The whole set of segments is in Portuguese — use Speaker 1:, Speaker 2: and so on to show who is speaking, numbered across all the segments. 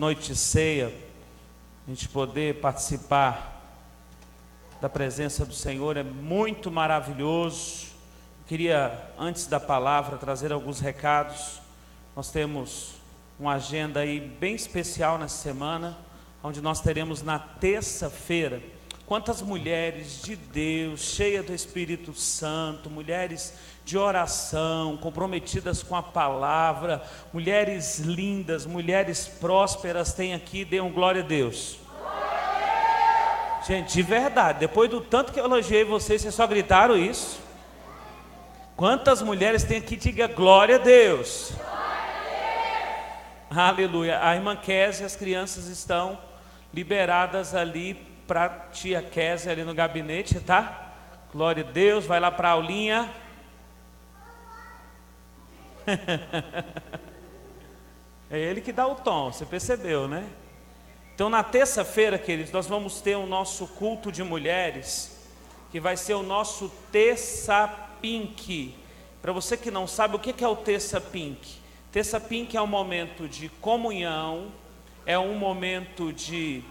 Speaker 1: noite de ceia, a gente poder participar da presença do Senhor é muito maravilhoso. Eu queria, antes da palavra, trazer alguns recados. Nós temos uma agenda aí bem especial nessa semana, onde nós teremos na terça-feira. Quantas mulheres de Deus, cheias do Espírito Santo, mulheres de oração, comprometidas com a palavra, mulheres lindas, mulheres prósperas tem aqui, dê um glória a Deus. Gente, de verdade, depois do tanto que eu elogiei vocês só gritaram isso. Quantas mulheres tem aqui, diga glória a Deus. Aleluia. A irmã Kézia, as crianças estão liberadas ali para tia Kézia ali no gabinete, tá? Glória a Deus, vai lá para a aulinha. É ele que dá o tom, você percebeu, né? Então na terça-feira, queridos, nós vamos ter o nosso culto de mulheres, que vai ser o nosso Terça Pink. Para você que não sabe, o que é o Terça Pink? Terça Pink é um momento de comunhão, é um momento de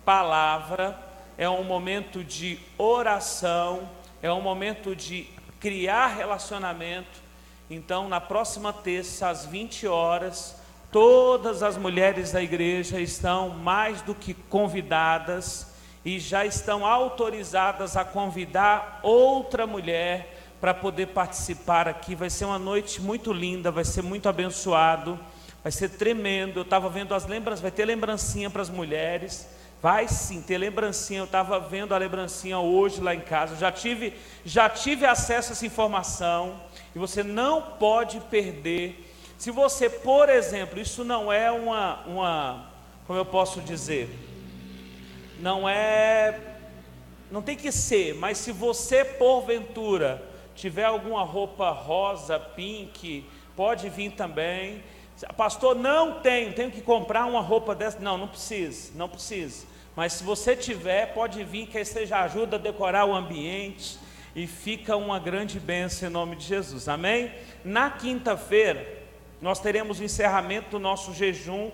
Speaker 1: palavra, é um momento de oração, é um momento de criar relacionamento. Então, na próxima terça, às 20 horas, todas as mulheres da igreja estão mais do que convidadas e já estão autorizadas a convidar outra mulher para poder participar aqui. Vai ser uma noite muito linda, vai ser muito abençoado, vai ser tremendo. Eu estava vendo as lembranças, vai ter lembrancinha para as mulheres. Vai sim ter lembrancinha, eu estava vendo a lembrancinha hoje lá em casa, já tive acesso a essa informação, e você não pode perder. Se você, por exemplo, isso não é como eu posso dizer, não tem que ser, mas se você porventura tiver alguma roupa rosa, pink, pode vir também. Pastor, não tenho que comprar uma roupa dessa. Não precisa. Mas se você tiver, pode vir, que aí você já ajuda a decorar o ambiente e fica uma grande bênção em nome de Jesus, amém? Na quinta-feira, nós teremos o encerramento do nosso jejum,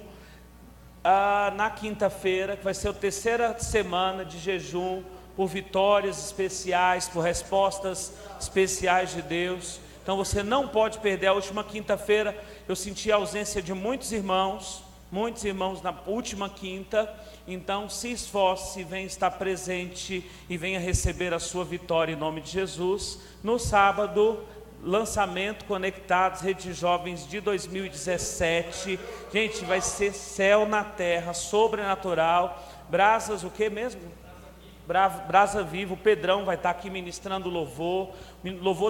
Speaker 1: na quinta-feira, que vai ser a terceira semana de jejum, por vitórias especiais, por respostas especiais de Deus. Então você não pode perder. A última quinta-feira eu senti a ausência de muitos irmãos na última quinta. Então se esforce, venha estar presente e venha receber a sua vitória em nome de Jesus. No sábado, lançamento Conectados, Rede de Jovens de 2017. Gente, vai ser céu na terra, sobrenatural. Brasas, o que mesmo? Brasa Viva, o Pedrão vai estar aqui ministrando louvor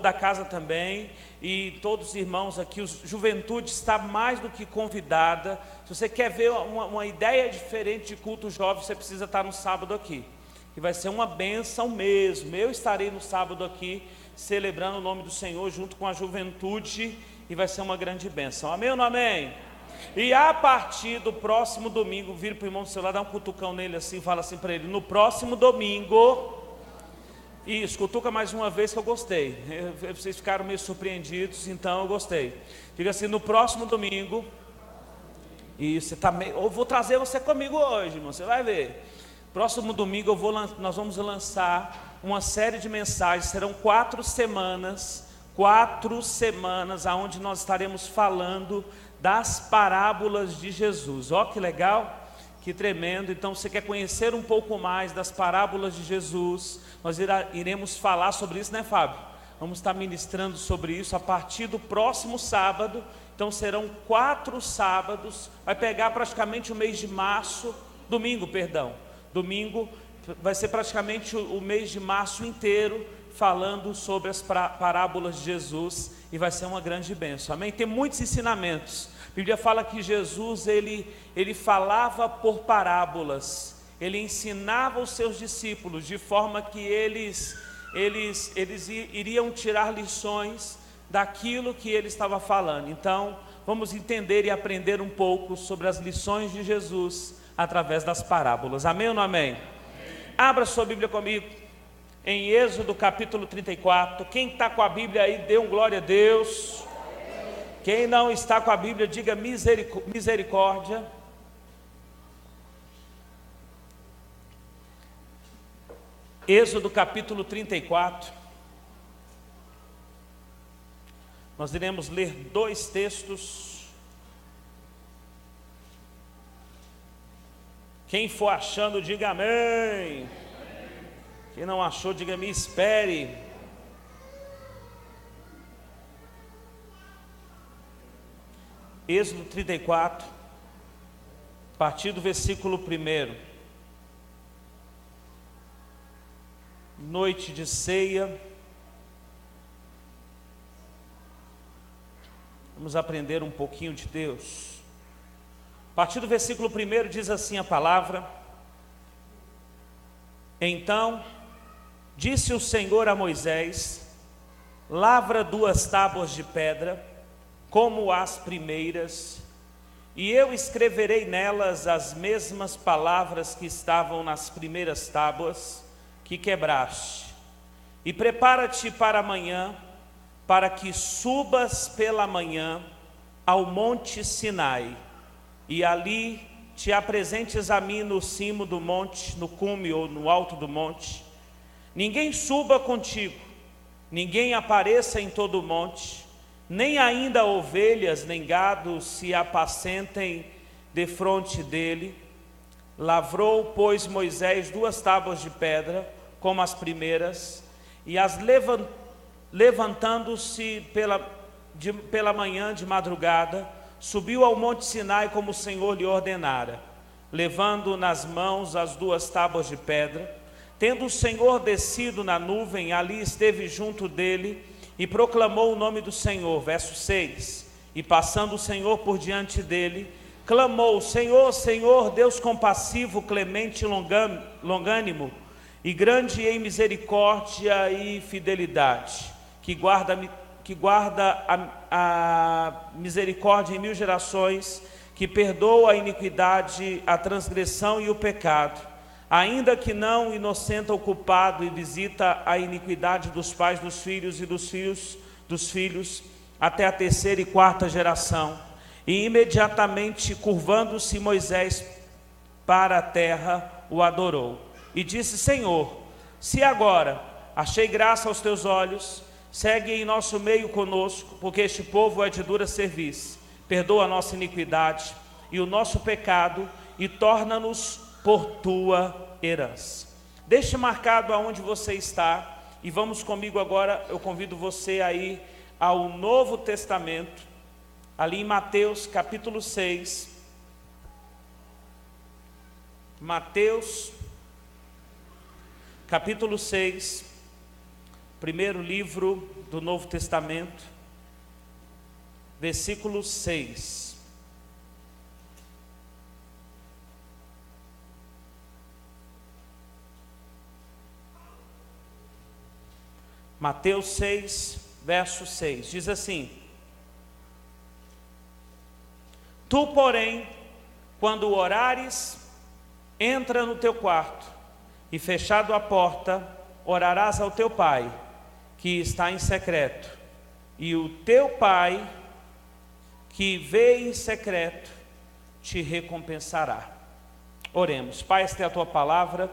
Speaker 1: da casa também, e todos os irmãos aqui, a juventude está mais do que convidada. Se você quer ver uma ideia diferente de culto jovem, você precisa estar no sábado aqui, que vai ser uma bênção mesmo. Eu estarei no sábado aqui, celebrando o nome do Senhor, junto com a juventude, e vai ser uma grande bênção, amém ou não amém? E a partir do próximo domingo, vira para o irmão do seu lado, dá um cutucão nele assim, fala assim para ele: no próximo domingo, isso, cutuca mais uma vez que eu gostei, vocês ficaram meio surpreendidos, então eu gostei. Diga assim: no próximo domingo, isso, você tá meio, eu vou trazer você comigo hoje, irmão, você vai ver. Próximo domingo nós vamos lançar uma série de mensagens, serão 4 semanas, aonde nós estaremos falando das parábolas de Jesus. Ó, que legal, que tremendo. Então, você quer conhecer um pouco mais das parábolas de Jesus? Nós iremos falar sobre isso, né, Fábio? Vamos estar ministrando sobre isso a partir do próximo sábado. Então serão 4 sábados, vai pegar praticamente o mês de março, domingo vai ser praticamente o mês de março inteiro, falando sobre as parábolas de Jesus, e vai ser uma grande bênção, amém? Tem muitos ensinamentos. A Bíblia fala que Jesus, ele falava por parábolas, ele ensinava os seus discípulos, de forma que eles iriam tirar lições daquilo que ele estava falando. Então, vamos entender e aprender um pouco sobre as lições de Jesus, através das parábolas, amém ou não amém? Abra sua Bíblia comigo, em Êxodo capítulo 34, quem está com a Bíblia aí, dê um glória a Deus. Quem não está com a Bíblia, diga misericórdia. Êxodo capítulo 34. Nós iremos ler dois textos. Quem for achando, diga amém. Quem não achou, diga me espere. Êxodo 34, a partir do versículo 1. Noite de ceia, vamos aprender um pouquinho de Deus. A partir do versículo 1 diz assim a palavra: Então disse o Senhor a Moisés: lavra 2 tábuas de pedra, como as primeiras, e eu escreverei nelas as mesmas palavras que estavam nas primeiras tábuas que quebraste. E prepara-te para amanhã, para que subas pela manhã ao monte Sinai, e ali te apresentes a mim no cimo do monte, no cume ou no alto do monte. Ninguém suba contigo, ninguém apareça em todo o monte, nem ainda ovelhas nem gado se apacentem defronte dele. Lavrou, pois, Moisés 2 tábuas de pedra, como as primeiras, e as levantando-se pela manhã de madrugada, subiu ao monte Sinai como o Senhor lhe ordenara, levando nas mãos as 2 tábuas de pedra. Tendo o Senhor descido na nuvem, ali esteve junto dele, e proclamou o nome do Senhor. Verso 6. E passando o Senhor por diante dele, clamou: Senhor, Senhor, Deus compassivo, clemente e longânimo, e grande em misericórdia e fidelidade, que guarda a misericórdia em 1000 gerações, que perdoa a iniquidade, a transgressão e o pecado, ainda que não inocenta o culpado, e visita a iniquidade dos pais dos filhos e dos filhos dos filhos, até a 3ª e 4ª geração. E imediatamente, curvando-se Moisés para a terra, o adorou. E disse: Senhor, se agora achei graça aos teus olhos, segue em nosso meio conosco, porque este povo é de dura cerviz. Perdoa a nossa iniquidade e o nosso pecado, e torna-nos por tua herança. Deixe marcado aonde você está, e vamos comigo agora. Eu convido você a ir ao Novo Testamento, ali em Mateus capítulo 6, Mateus capítulo 6, primeiro livro do Novo Testamento, versículo 6. Mateus 6, verso 6, diz assim: Tu, porém, quando orares, entra no teu quarto, e fechado a porta, orarás ao teu Pai, que está em secreto, e o teu Pai, que vê em secreto, te recompensará. Oremos. Pai, esta é a tua palavra,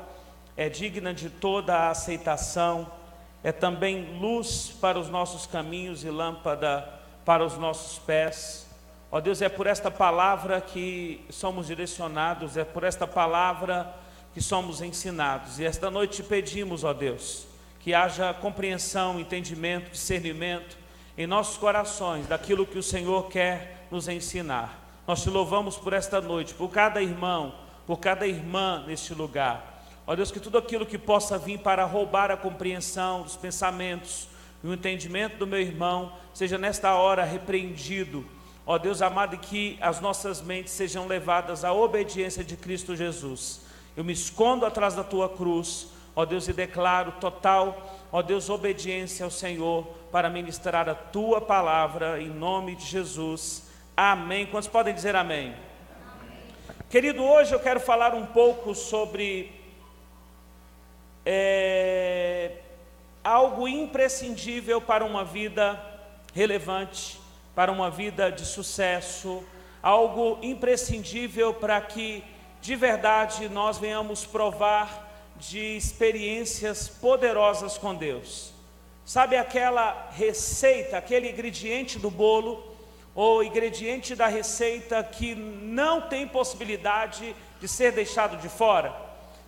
Speaker 1: é digna de toda a aceitação, é também luz para os nossos caminhos e lâmpada para os nossos pés. Ó Deus, é por esta palavra que somos direcionados, é por esta palavra que somos ensinados. E esta noite te pedimos, ó Deus, que haja compreensão, entendimento, discernimento em nossos corações daquilo que o Senhor quer nos ensinar. Nós te louvamos por esta noite, por cada irmão, por cada irmã neste lugar. Ó Deus, que tudo aquilo que possa vir para roubar a compreensão dos pensamentos e o entendimento do meu irmão, seja nesta hora repreendido. Ó Deus amado, que as nossas mentes sejam levadas à obediência de Cristo Jesus. Eu me escondo atrás da tua cruz, ó Deus, e declaro total, ó Deus, obediência ao Senhor para ministrar a tua palavra, em nome de Jesus. Amém. Quantos podem dizer amém? Amém. Querido, hoje eu quero falar um pouco sobre algo imprescindível para uma vida relevante, para uma vida de sucesso, algo imprescindível para que de verdade nós venhamos provar de experiências poderosas com Deus. Sabe aquela receita, aquele ingrediente do bolo, ou ingrediente da receita que não tem possibilidade de ser deixado de fora?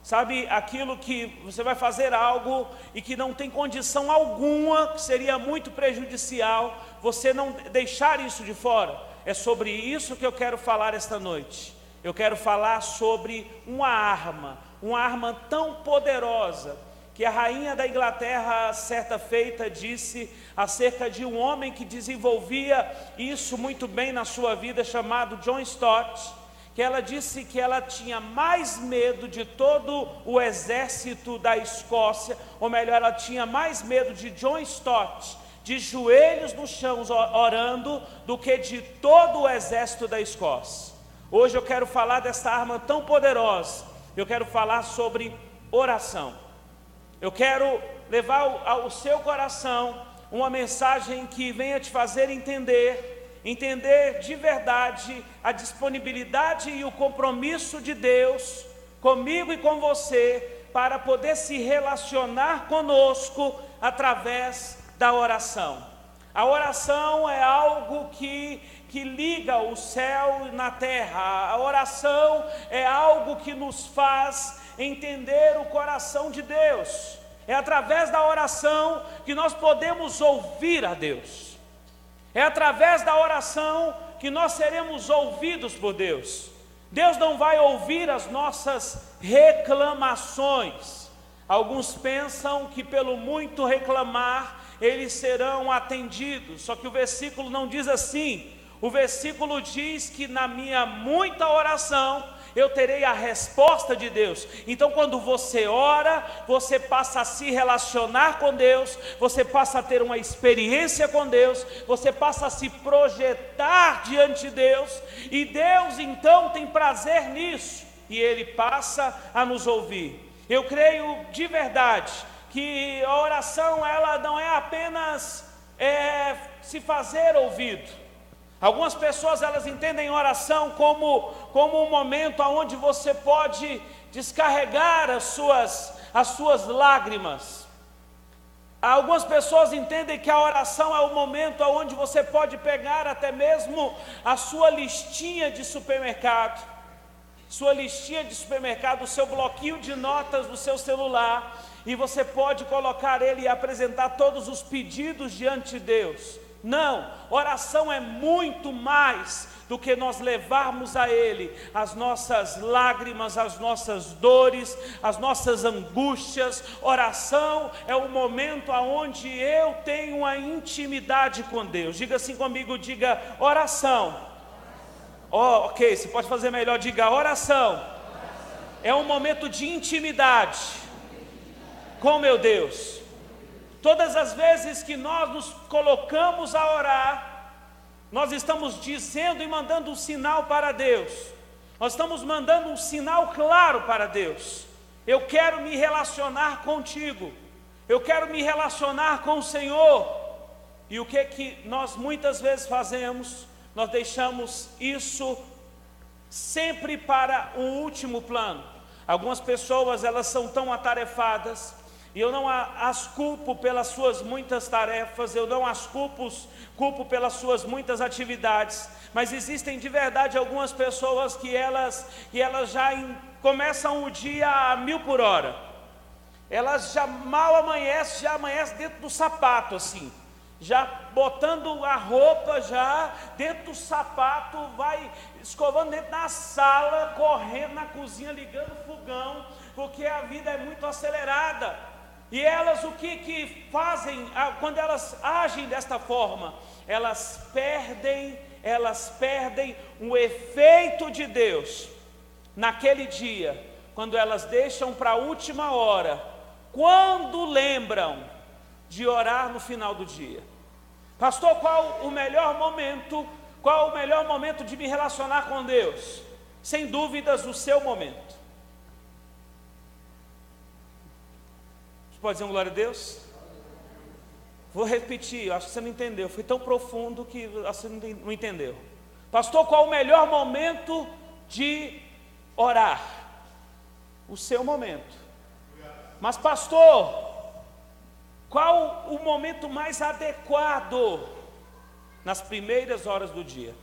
Speaker 1: Sabe aquilo que você vai fazer algo e que não tem condição alguma, que seria muito prejudicial, você não deixar isso de fora? É sobre isso que eu quero falar esta noite. Eu quero falar sobre uma arma tão poderosa, que a rainha da Inglaterra, certa feita, disse acerca de um homem que desenvolvia isso muito bem na sua vida, chamado John Stott, que ela disse que ela tinha mais medo de todo o exército da Escócia, ou melhor, ela tinha mais medo de John Stott, de joelhos no chão orando, do que de todo o exército da Escócia. Hoje eu quero falar dessa arma tão poderosa. Eu quero falar sobre oração. Eu quero levar ao seu coração uma mensagem que venha te fazer entender de verdade a disponibilidade e o compromisso de Deus comigo e com você, para poder se relacionar conosco através da oração. A oração é algo que liga o céu na terra. A oração é algo que nos faz entender o coração de Deus. É através da oração que nós podemos ouvir a Deus. É através da oração que nós seremos ouvidos por Deus. Deus não vai ouvir as nossas reclamações. Alguns pensam que pelo muito reclamar eles serão atendidos, só que o versículo não diz assim. O versículo diz que na minha muita oração eu terei a resposta de Deus. Então quando você ora, você passa a se relacionar com Deus, você passa a ter uma experiência com Deus, você passa a se projetar diante de Deus, e Deus então tem prazer nisso, e Ele passa a nos ouvir. Eu creio de verdade que a oração, ela não é apenas se fazer ouvido. Algumas pessoas, elas entendem oração como um momento onde você pode descarregar as suas lágrimas. Algumas pessoas entendem que a oração é o momento onde você pode pegar até mesmo a sua listinha de supermercado, o seu bloquinho de notas do seu celular, e você pode colocar ele e apresentar todos os pedidos diante de Deus. Não, oração é muito mais do que nós levarmos a Ele as nossas lágrimas, as nossas dores, as nossas angústias. Oração é o momento onde eu tenho uma intimidade com Deus. Diga assim comigo, diga oração. Oh, ok, você pode fazer melhor, diga oração. É um momento de intimidade com meu Deus. Todas as vezes que nós nos colocamos a orar, nós estamos dizendo e mandando um sinal para Deus. Nós estamos mandando um sinal claro para Deus. Eu quero me relacionar contigo. Eu quero me relacionar com o Senhor. E o que nós muitas vezes fazemos? Nós deixamos isso sempre para um último plano. Algumas pessoas, elas são tão atarefadas, e eu não as culpo pelas suas muitas tarefas, eu não as culpo pelas suas muitas atividades, mas existem de verdade algumas pessoas que elas já começam o dia a 1000 por hora. Elas já mal amanhece, já amanhece dentro do sapato assim, já botando a roupa já dentro do sapato, vai escovando dentro da sala, correndo na cozinha, ligando o fogão, porque a vida é muito acelerada. E elas, o que fazem quando elas agem desta forma? Elas perdem o efeito de Deus naquele dia, quando elas deixam para a última hora, quando lembram de orar no final do dia. Pastor, qual o melhor momento de me relacionar com Deus? Sem dúvidas, o seu momento. Pode dizer um glória a Deus? Vou repetir, acho que você não entendeu. Foi tão profundo que você não entendeu. Pastor, qual o melhor momento de orar? O seu momento. Mas pastor, qual o momento mais adequado? Nas primeiras horas do dia.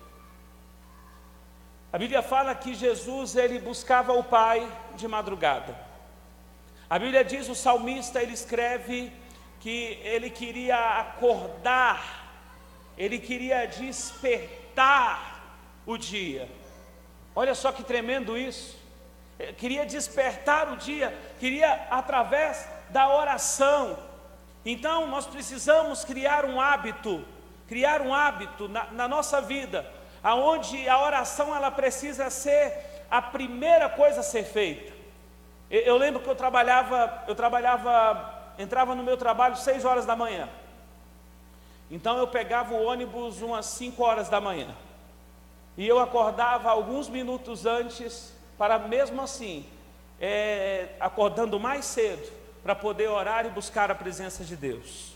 Speaker 1: A Bíblia fala que Jesus, ele buscava o Pai de madrugada. A Bíblia diz, o salmista, ele escreve que ele queria acordar, ele queria despertar o dia. Olha só que tremendo isso. Ele queria despertar o dia, queria através da oração. Então nós precisamos criar um hábito na nossa vida, aonde a oração ela precisa ser a primeira coisa a ser feita. Eu lembro que eu entrava no meu trabalho 6 horas da manhã. Então eu pegava o ônibus umas 5 horas da manhã. E eu acordava alguns minutos antes, para mesmo assim, acordando mais cedo, para poder orar e buscar a presença de Deus.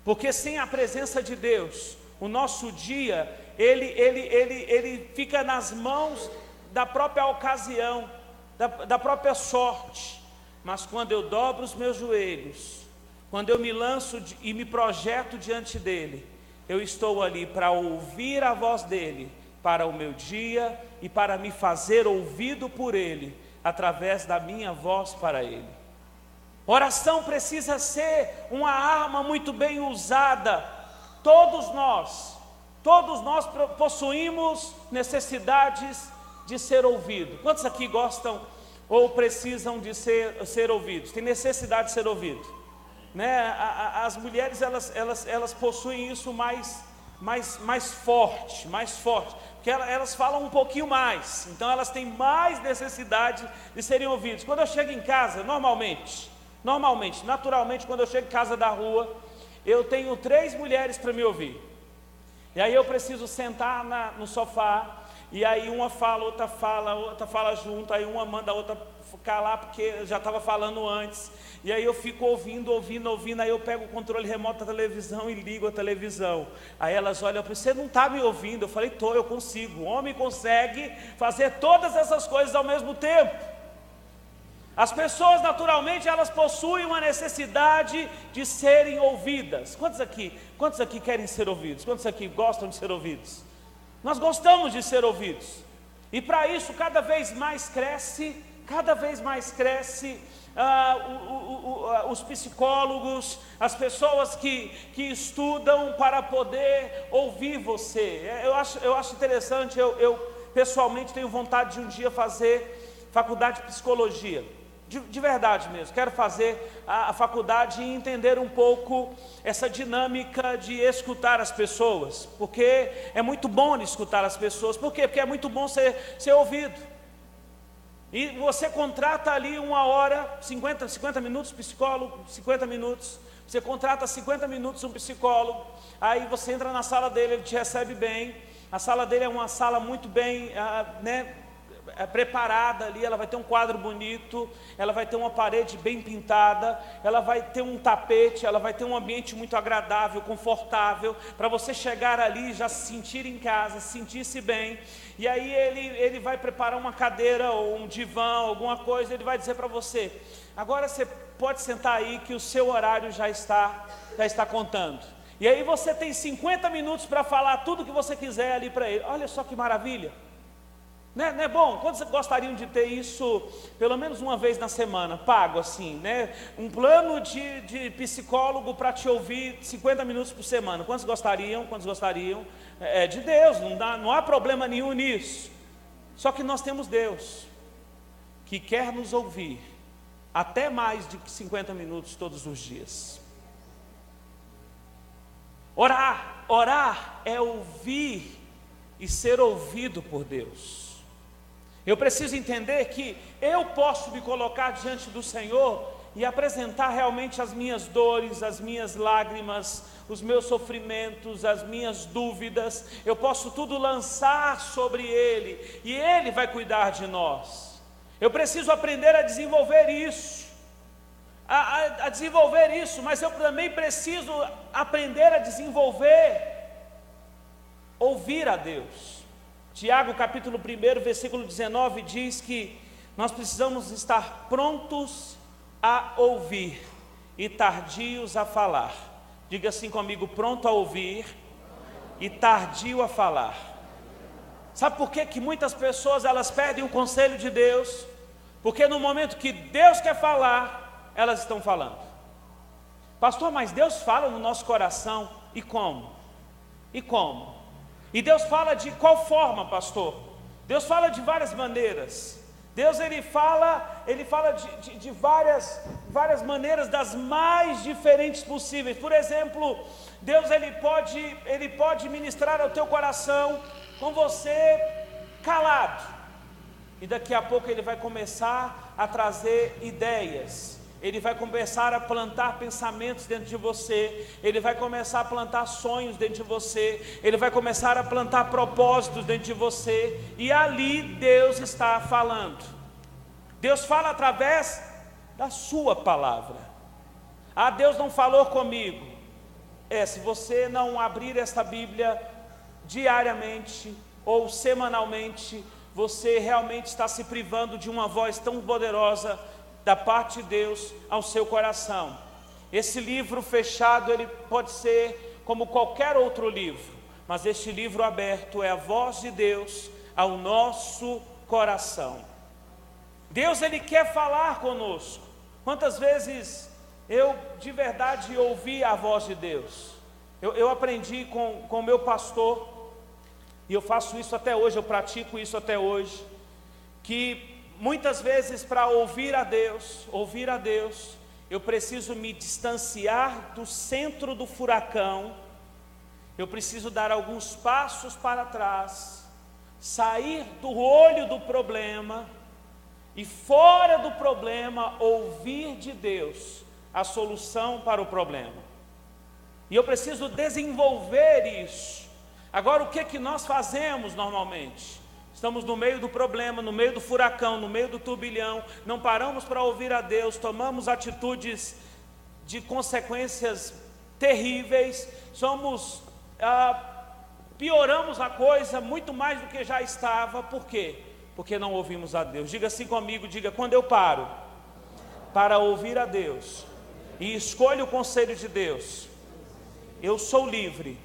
Speaker 1: Porque sem a presença de Deus, o nosso dia, ele fica nas mãos da própria ocasião, da própria sorte. Mas quando eu dobro os meus joelhos, quando eu me lanço e me projeto diante dEle, eu estou ali para ouvir a voz dEle, para o meu dia e para me fazer ouvido por Ele, através da minha voz para Ele. Oração precisa ser uma arma muito bem usada. Todos nós possuímos necessidades de ser ouvidos. Quantos aqui gostam ou precisam de ser ouvidos? Tem necessidade de ser ouvido, né? As mulheres elas possuem isso mais forte, porque elas falam um pouquinho mais, então elas têm mais necessidade de serem ouvidas. Quando eu chego em casa, naturalmente, quando eu chego em casa da rua, eu tenho 3 mulheres para me ouvir. E aí eu preciso sentar no sofá, e aí uma fala, outra fala junto, aí uma manda a outra calar, porque já estava falando antes. E aí eu fico ouvindo, aí eu pego o controle remoto da televisão e ligo a televisão. Aí elas olham para mim, você não está me ouvindo? Eu falei, eu consigo. O homem consegue fazer todas essas coisas ao mesmo tempo. As pessoas naturalmente elas possuem uma necessidade de serem ouvidas. Quantos aqui querem ser ouvidos? Quantos aqui gostam de ser ouvidos? Nós gostamos de ser ouvidos. E para isso cada vez mais cresce os psicólogos, as pessoas que estudam para poder ouvir você. Eu acho interessante, eu pessoalmente tenho vontade de um dia fazer faculdade de psicologia. De verdade mesmo, quero fazer a faculdade e entender um pouco essa dinâmica de escutar as pessoas, porque é muito bom escutar as pessoas. Por quê? Porque é muito bom ser ouvido. E você contrata ali 1 hora, 50 minutos psicólogo, 50 minutos, você contrata 50 minutos um psicólogo, aí você entra na sala dele, ele te recebe bem, a sala dele é uma sala muito bem, preparada ali, ela vai ter um quadro bonito, ela vai ter uma parede bem pintada, ela vai ter um tapete, ela vai ter um ambiente muito agradável, confortável, para você chegar ali e já se sentir em casa, sentir-se bem. E aí ele vai preparar uma cadeira ou um divã, alguma coisa, ele vai dizer para você, agora você pode sentar aí que o seu horário já está contando. E aí você tem 50 minutos para falar tudo que você quiser ali para ele. Olha só que maravilha. Não é bom? Quantos gostariam de ter isso pelo menos uma vez na semana, pago assim, né? Um plano de psicólogo para te ouvir 50 minutos por semana. Quantos gostariam? É de Deus, não há problema nenhum nisso. Só que nós temos Deus, que quer nos ouvir até mais de 50 minutos todos os dias. Orar é ouvir e ser ouvido por Deus. Eu preciso entender que eu posso me colocar diante do Senhor e apresentar realmente as minhas dores, as minhas lágrimas, os meus sofrimentos, as minhas dúvidas. Eu posso tudo lançar sobre Ele e Ele vai cuidar de nós. Eu preciso aprender a desenvolver isso, mas eu também preciso aprender a desenvolver ouvir a Deus. Tiago capítulo 1, versículo 19 diz que nós precisamos estar prontos a ouvir e tardios a falar. Diga assim comigo: pronto a ouvir e tardio a falar. Sabe por que muitas pessoas elas perdem o conselho de Deus? Porque no momento que Deus quer falar, elas estão falando. Pastor, mas Deus fala no nosso coração. E como? E como? E Deus fala de qual forma, pastor? Deus fala de várias maneiras. Deus ele fala de várias maneiras, das mais diferentes possíveis. Por exemplo, Deus ele pode ministrar ao teu coração com você calado. E daqui a pouco ele vai começar a trazer ideias. Ele vai começar a plantar pensamentos dentro de você. Ele vai começar a plantar sonhos dentro de você. Ele vai começar a plantar propósitos dentro de você. E ali Deus está falando. Deus fala através da sua palavra. Ah, Deus não falou comigo. Se você não abrir esta Bíblia diariamente ou semanalmente, você realmente está se privando de uma voz tão poderosa da parte de Deus ao seu coração. Esse livro fechado, ele pode ser como qualquer outro livro, mas este livro aberto é a voz de Deus ao nosso coração. Deus ele quer falar conosco. Quantas vezes eu de verdade ouvi a voz de Deus? Eu aprendi com o meu pastor, e eu faço isso até hoje, eu pratico isso até hoje, que muitas vezes para ouvir a Deus, eu preciso me distanciar do centro do furacão, eu preciso dar alguns passos para trás, sair do olho do problema, e fora do problema, ouvir de Deus a solução para o problema. E eu preciso desenvolver isso. Agora, o que nós fazemos normalmente? Estamos no meio do problema, no meio do furacão, no meio do turbilhão, não paramos para ouvir a Deus, tomamos atitudes de consequências terríveis, pioramos a coisa muito mais do que já estava. Por quê? Porque não ouvimos a Deus. Diga assim comigo, diga: quando eu paro para ouvir a Deus e escolho o conselho de Deus, eu sou livre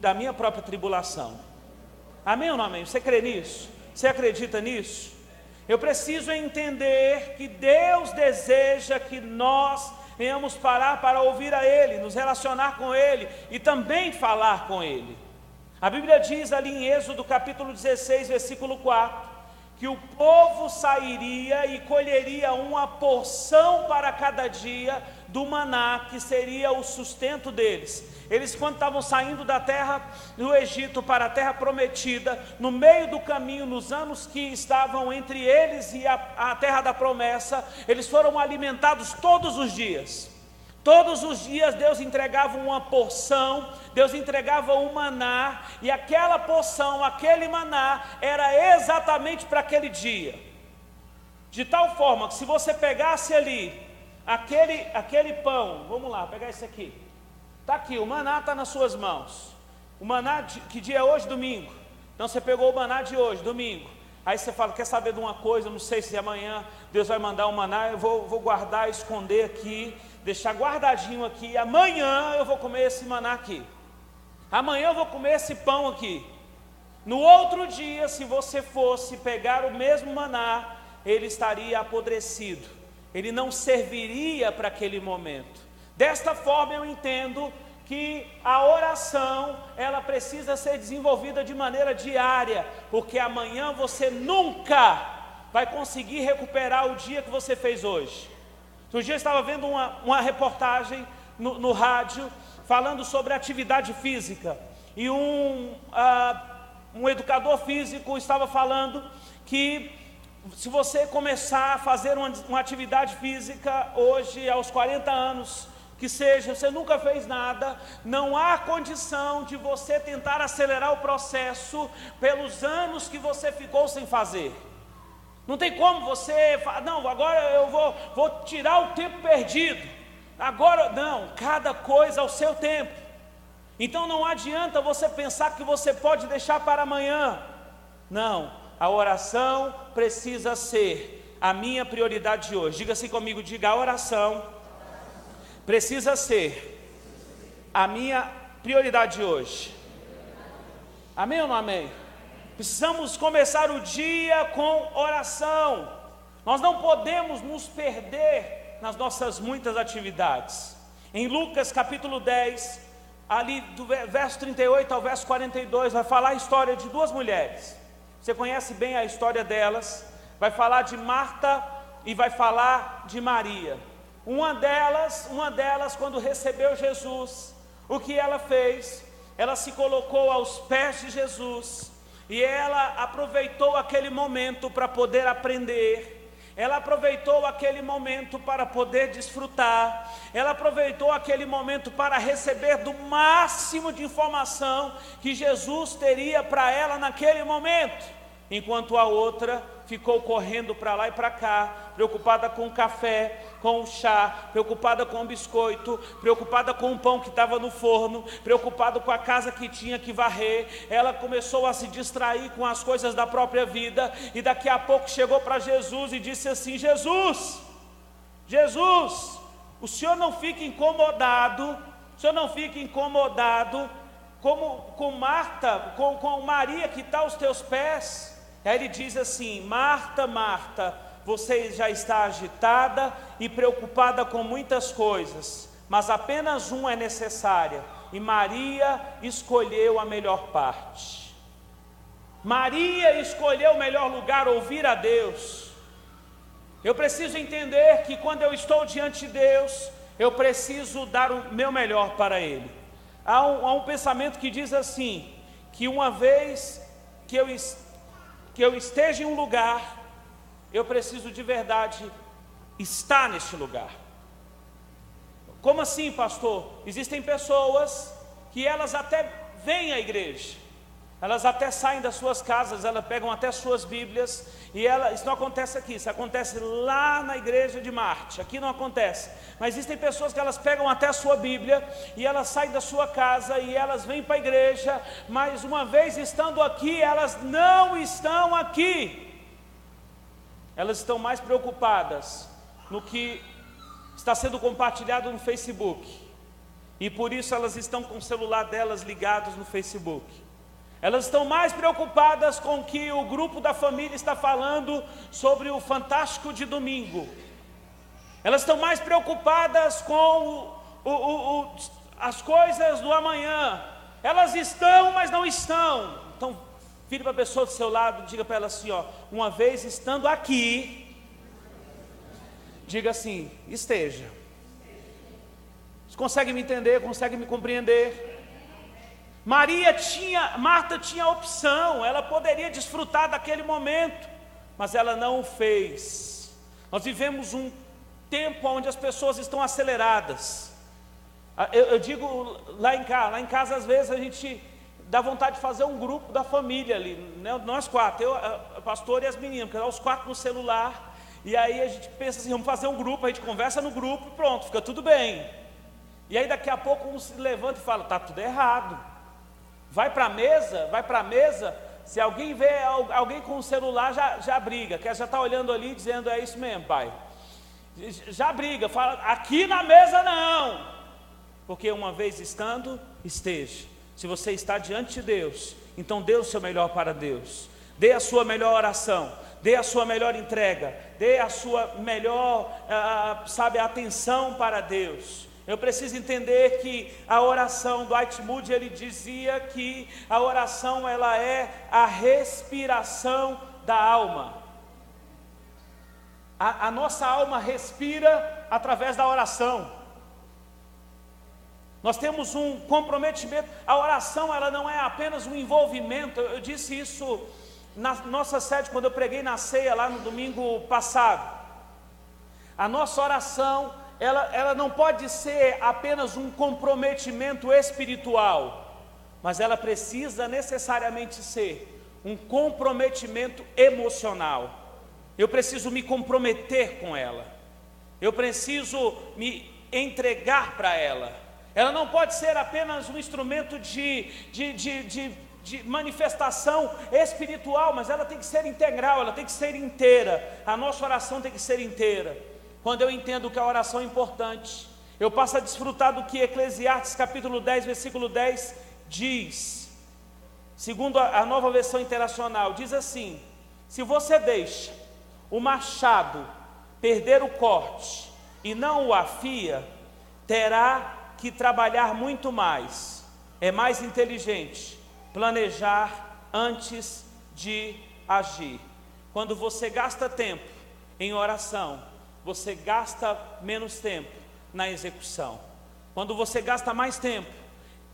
Speaker 1: da minha própria tribulação. Amém ou não amém? Você crê nisso? Você acredita nisso? Eu preciso entender que Deus deseja que nós venhamos parar para ouvir a Ele, nos relacionar com Ele e também falar com Ele. A Bíblia diz ali em Êxodo capítulo 16, versículo 4, que o povo sairia e colheria uma porção para cada dia do maná, que seria o sustento deles. Eles, quando estavam saindo da terra do Egito para a terra prometida, no meio do caminho, nos anos que estavam entre eles e a terra da promessa, eles foram alimentados todos os dias. Todos os dias Deus entregava uma porção, Deus entregava um maná, e aquela porção, aquele maná, era exatamente para aquele dia. De tal forma que se você pegasse ali, aquele pão, vamos lá, pegar esse aqui. Está aqui, o maná está nas suas mãos. O maná, que dia é hoje? Domingo. Então você pegou o maná de hoje, domingo. Aí você fala: quer saber de uma coisa? Não sei se amanhã Deus vai mandar um maná, eu vou guardar, esconder aqui, deixar guardadinho aqui. Amanhã eu vou comer esse maná aqui. Amanhã eu vou comer esse pão aqui. No outro dia, se você fosse pegar o mesmo maná, ele estaria apodrecido. Ele não serviria para aquele momento. Desta forma eu entendo que a oração, ela precisa ser desenvolvida de maneira diária, porque amanhã você nunca vai conseguir recuperar o dia que você fez hoje. Outro dia eu estava vendo uma reportagem no rádio, falando sobre atividade física, e um educador físico estava falando que se você começar a fazer uma atividade física hoje, aos 40 anos, que seja, você nunca fez nada, não há condição de você tentar acelerar o processo pelos anos que você ficou sem fazer. Não tem como você falar: não, agora eu vou tirar o tempo perdido. Agora, não, cada coisa ao seu tempo. Então não adianta você pensar que você pode deixar para amanhã. Não, a oração precisa ser a minha prioridade de hoje. Diga assim comigo, diga: a oração precisa ser a minha prioridade de hoje. Amém ou não amém? Precisamos começar o dia com oração. Nós não podemos nos perder nas nossas muitas atividades. Em Lucas capítulo 10, ali do verso 38 ao verso 42, vai falar a história de duas mulheres. Você conhece bem a história delas. Vai falar de Marta e vai falar de Maria. Uma delas, quando recebeu Jesus, o que ela fez? Ela se colocou aos pés de Jesus e ela aproveitou aquele momento para poder aprender. Ela aproveitou aquele momento para poder desfrutar. Ela aproveitou aquele momento para receber do máximo de informação que Jesus teria para ela naquele momento. Enquanto a outra ficou correndo para lá e para cá, preocupada com o café, com o chá, preocupada com o biscoito, preocupada com o pão que estava no forno, preocupada com a casa que tinha que varrer. Ela começou a se distrair com as coisas da própria vida, e daqui a pouco chegou para Jesus e disse assim: Jesus, o Senhor não fica incomodado, como com Marta, com Maria que está aos teus pés? Aí ele diz assim: Marta, Marta, você já está agitada e preocupada com muitas coisas, mas apenas uma é necessária, e Maria escolheu a melhor parte. Maria escolheu o melhor lugar, ouvir a Deus. Eu preciso entender que quando eu estou diante de Deus, eu preciso dar o meu melhor para Ele. Há um pensamento que diz assim, que uma vez que eu esteja em um lugar, eu preciso de verdade estar neste lugar. Como assim, pastor? Existem pessoas que elas até vêm à igreja, elas até saem das suas casas, elas pegam até suas Bíblias, e isso não acontece aqui, isso acontece lá na igreja de Marte, aqui não acontece. Mas existem pessoas que elas pegam até a sua Bíblia, e elas saem da sua casa, e elas vêm para a igreja, mas uma vez estando aqui, elas não estão aqui. Elas estão mais preocupadas no que está sendo compartilhado no Facebook, e por isso elas estão com o celular delas ligados no Facebook. Elas estão mais preocupadas com o que o grupo da família está falando sobre o Fantástico de domingo. Elas estão mais preocupadas com as coisas do amanhã. Elas estão, mas não estão. Então, vire para a pessoa do seu lado, diga para ela assim, ó: uma vez estando aqui, diga assim: esteja. Você consegue me entender? Consegue me compreender? Marta tinha opção, ela poderia desfrutar daquele momento, mas ela não o fez. Nós vivemos um tempo onde as pessoas estão aceleradas. Eu digo lá em casa às vezes a gente dá vontade de fazer um grupo da família ali, né? Nós quatro, eu, a pastora e as meninas, porque os quatro no celular, e aí a gente pensa assim, vamos fazer um grupo, a gente conversa no grupo e pronto, fica tudo bem. E aí daqui a pouco um se levanta e fala: está tudo errado. Vai para a mesa, se alguém vê alguém com o celular, já briga, que já está olhando ali dizendo: é isso mesmo, pai. Já briga, fala: aqui na mesa não. Porque uma vez estando, esteja. Se você está diante de Deus, então dê o seu melhor para Deus. Dê a sua melhor oração, dê a sua melhor entrega, dê a sua melhor, atenção para Deus. Eu preciso entender que a oração, Dwight Moody, ele dizia que a oração ela é a respiração da alma. A nossa alma respira através da oração. Nós temos um comprometimento. A oração ela não é apenas um envolvimento. Eu disse isso na nossa sede quando eu preguei na ceia lá no domingo passado. A nossa oração ela não pode ser apenas um comprometimento espiritual, mas ela precisa necessariamente ser um comprometimento emocional. Eu preciso me comprometer com ela, eu preciso me entregar para ela. Ela não pode ser apenas um instrumento de de manifestação espiritual, mas ela tem que ser integral, ela tem que ser inteira. A nossa oração tem que ser inteira. Quando eu entendo que a oração é importante, eu passo a desfrutar do que Eclesiastes capítulo 10, versículo 10 diz, segundo a Nova Versão Internacional, diz assim: se você deixa o machado perder o corte e não o afia, terá que trabalhar muito mais. É mais inteligente planejar antes de agir. Quando você gasta tempo em oração, você gasta menos tempo na execução. Quando você gasta mais tempo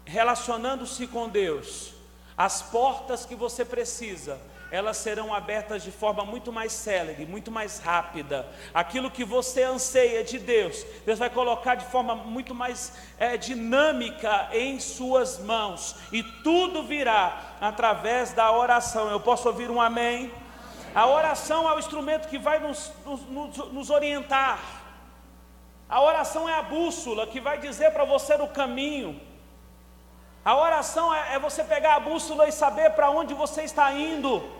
Speaker 1: relacionando-se com Deus, as portas que você precisa, elas serão abertas de forma muito mais célere, muito mais rápida. Aquilo que você anseia de Deus, Deus vai colocar de forma muito mais dinâmica em suas mãos, e tudo virá através da oração. Eu posso ouvir um amém? A oração é o instrumento que vai nos orientar. A oração é a bússola que vai dizer para você o caminho. A oração é você pegar a bússola e saber para onde você está indo.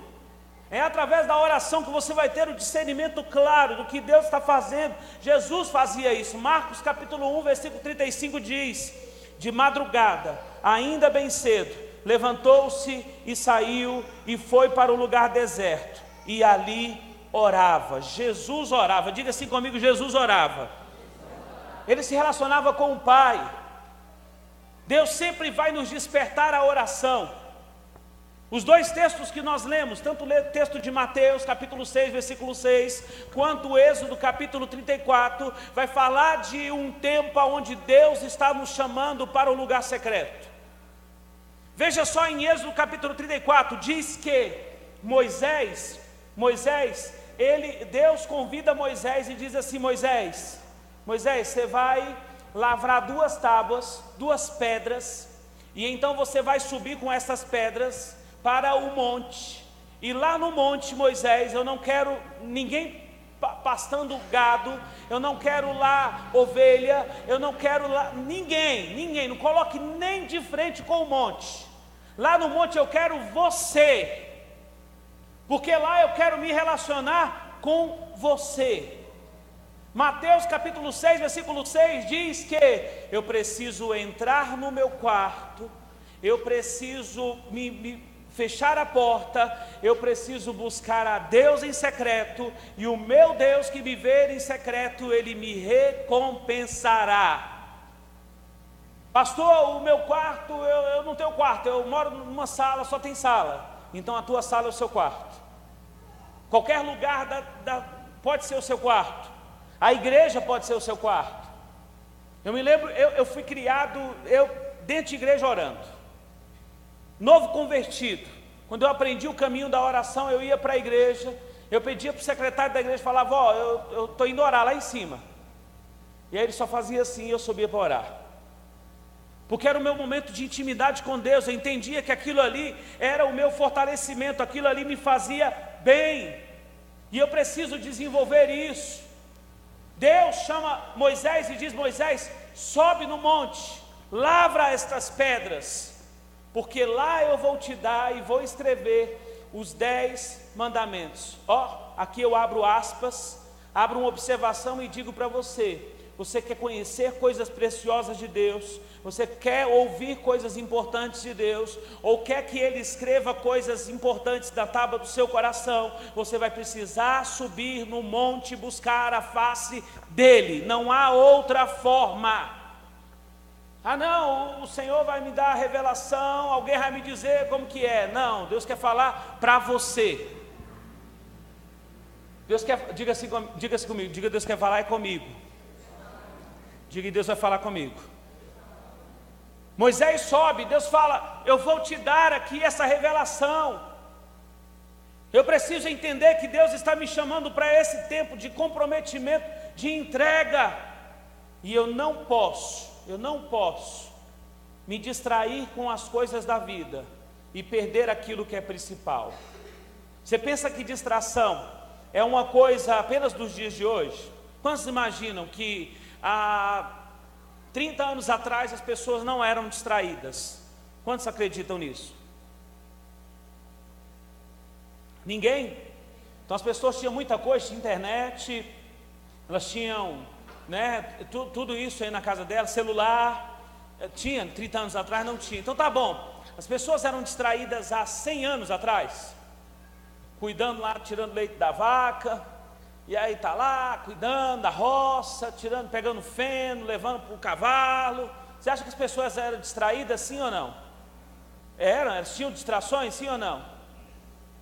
Speaker 1: É através da oração que você vai ter o discernimento claro do que Deus está fazendo. Jesus fazia isso. Marcos capítulo 1, versículo 35 diz: de madrugada, ainda bem cedo, levantou-se e saiu e foi para o lugar deserto, e ali orava. Jesus orava. Diga assim comigo: Jesus orava. Ele se relacionava com o Pai. Deus sempre vai nos despertar a oração. Os dois textos que nós lemos, tanto o texto de Mateus, capítulo 6, versículo 6, quanto o Êxodo, capítulo 34, vai falar de um tempo onde Deus está nos chamando para o lugar secreto. Veja só em Êxodo, capítulo 34, diz que Deus convida Moisés e diz assim: Moisés, você vai lavrar 2 tábuas, 2 pedras, e então você vai subir com essas pedras para o monte, e lá no monte, Moisés, eu não quero ninguém pastando gado, eu não quero lá ovelha, eu não quero lá ninguém, não coloque nem de frente com o monte. Lá no monte eu quero você, porque lá eu quero me relacionar com você. Mateus capítulo 6, versículo 6 diz que eu preciso entrar no meu quarto, eu preciso me fechar a porta, eu preciso buscar a Deus em secreto, e o meu Deus que me vê em secreto, Ele me recompensará. Pastor, o meu quarto, eu não tenho quarto, eu moro numa sala, só tem sala. Então a tua sala é o seu quarto. Qualquer lugar pode ser o seu quarto. A igreja pode ser o seu quarto. Eu me lembro, eu fui criado dentro de igreja orando. Novo convertido, quando eu aprendi o caminho da oração, eu ia para a igreja, eu pedia para o secretário da igreja, falava: ó, eu estou indo orar lá em cima. E aí ele só fazia assim e eu subia para orar. Porque era o meu momento de intimidade com Deus. Eu entendia que aquilo ali era o meu fortalecimento, aquilo ali me fazia bem, e eu preciso desenvolver isso. Deus chama Moisés e diz: Moisés, sobe no monte, lavra estas pedras, porque lá eu vou te dar e vou escrever os 10 mandamentos. Ó, aqui eu abro aspas, abro uma observação e digo para você: você quer conhecer coisas preciosas de Deus, você quer ouvir coisas importantes de Deus, ou quer que Ele escreva coisas importantes da tábua do seu coração, você vai precisar subir no monte e buscar a face dEle. Não há outra forma. Ah não, o Senhor vai me dar a revelação, alguém vai me dizer como que é. Não, Deus quer falar para você. Deus quer, diga assim comigo, diga: Deus quer falar comigo. Diga: Deus vai falar comigo. Moisés sobe, Deus fala: eu vou te dar aqui essa revelação. Eu preciso entender que Deus está me chamando para esse tempo de comprometimento, de entrega. E eu não posso me distrair com as coisas da vida e perder aquilo que é principal. Você pensa que distração é uma coisa apenas dos dias de hoje? Quantos imaginam que há 30 anos atrás as pessoas não eram distraídas? Quantos acreditam nisso? Ninguém. Então as pessoas tinham muita coisa, tinha internet, elas tinham, né, tudo isso aí na casa delas, celular, tinha, 30 anos atrás não tinha. Então tá bom, as pessoas eram distraídas há 100 anos atrás, cuidando lá, tirando leite da vaca, e aí tá lá, cuidando da roça, pegando feno, levando para o cavalo. Você acha que as pessoas eram distraídas, sim ou não? Elas tinham distrações, sim ou não?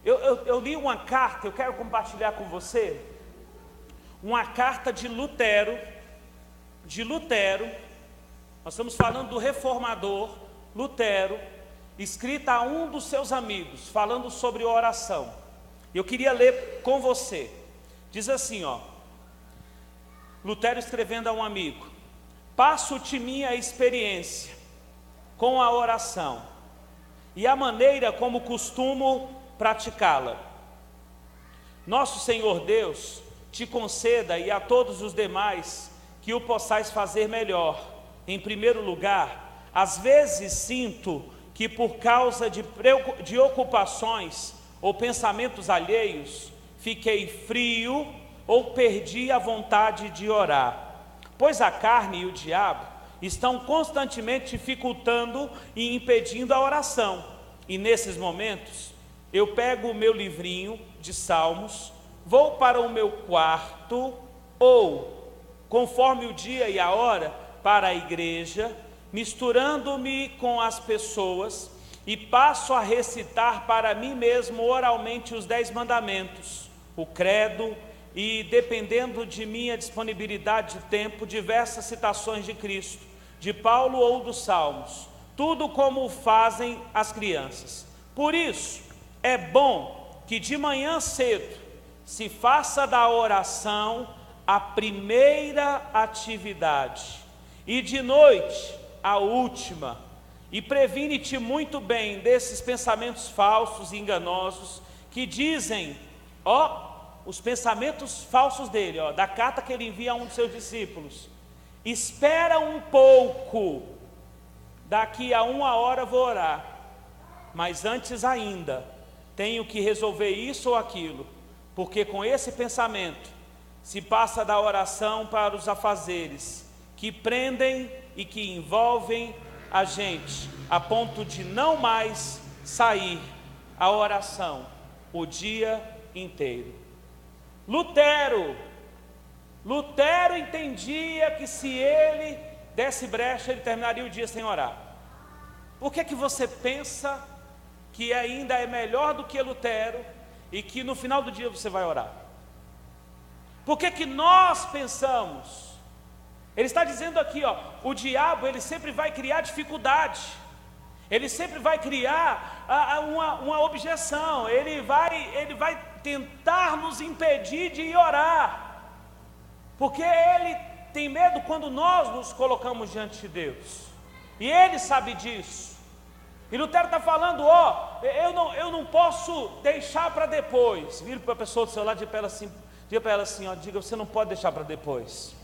Speaker 1: Eu li uma carta, eu quero compartilhar com você, uma carta de Lutero, nós estamos falando do reformador Lutero, escrita a um dos seus amigos, falando sobre oração. Eu queria ler com você. Diz assim, ó, Lutero escrevendo a um amigo: passo-te minha experiência com a oração e a maneira como costumo praticá-la. Nosso Senhor Deus te conceda, e a todos os demais, que o possais fazer melhor. Em primeiro lugar, às vezes sinto que por causa de ocupações ou pensamentos alheios, fiquei frio ou perdi a vontade de orar, pois a carne e o diabo estão constantemente dificultando e impedindo a oração. E nesses momentos, eu pego o meu livrinho de salmos, vou para o meu quarto, ou, conforme o dia e a hora, para a igreja, misturando-me com as pessoas, e passo a recitar para mim mesmo oralmente os 10 mandamentos, o credo, e, dependendo de minha disponibilidade de tempo, diversas citações de Cristo, de Paulo ou dos Salmos, tudo como fazem as crianças. Por isso, é bom que de manhã cedo se faça da oração a primeira atividade, e de noite a última, e previne-te muito bem desses pensamentos falsos e enganosos, que dizem, os pensamentos falsos dele, da carta que ele envia a um dos seus discípulos: espera um pouco, daqui a 1 hora vou orar, mas antes ainda tenho que resolver isso ou aquilo, porque com esse pensamento se passa da oração para os afazeres, que prendem e que envolvem a gente, a ponto de não mais sair a oração o dia inteiro. Lutero entendia que se ele desse brecha, ele terminaria o dia sem orar. Por que você pensa que ainda é melhor do que Lutero e que no final do dia você vai orar? Por que nós pensamos? Ele está dizendo aqui, o diabo, ele sempre vai criar dificuldade, ele sempre vai criar uma objeção, ele vai tentar nos impedir de ir orar, porque ele tem medo quando nós nos colocamos diante de Deus, e ele sabe disso. E Lutero está falando, eu não posso deixar para depois. Vira para a pessoa do seu lado, diga para ela assim, diga, você não pode deixar para depois.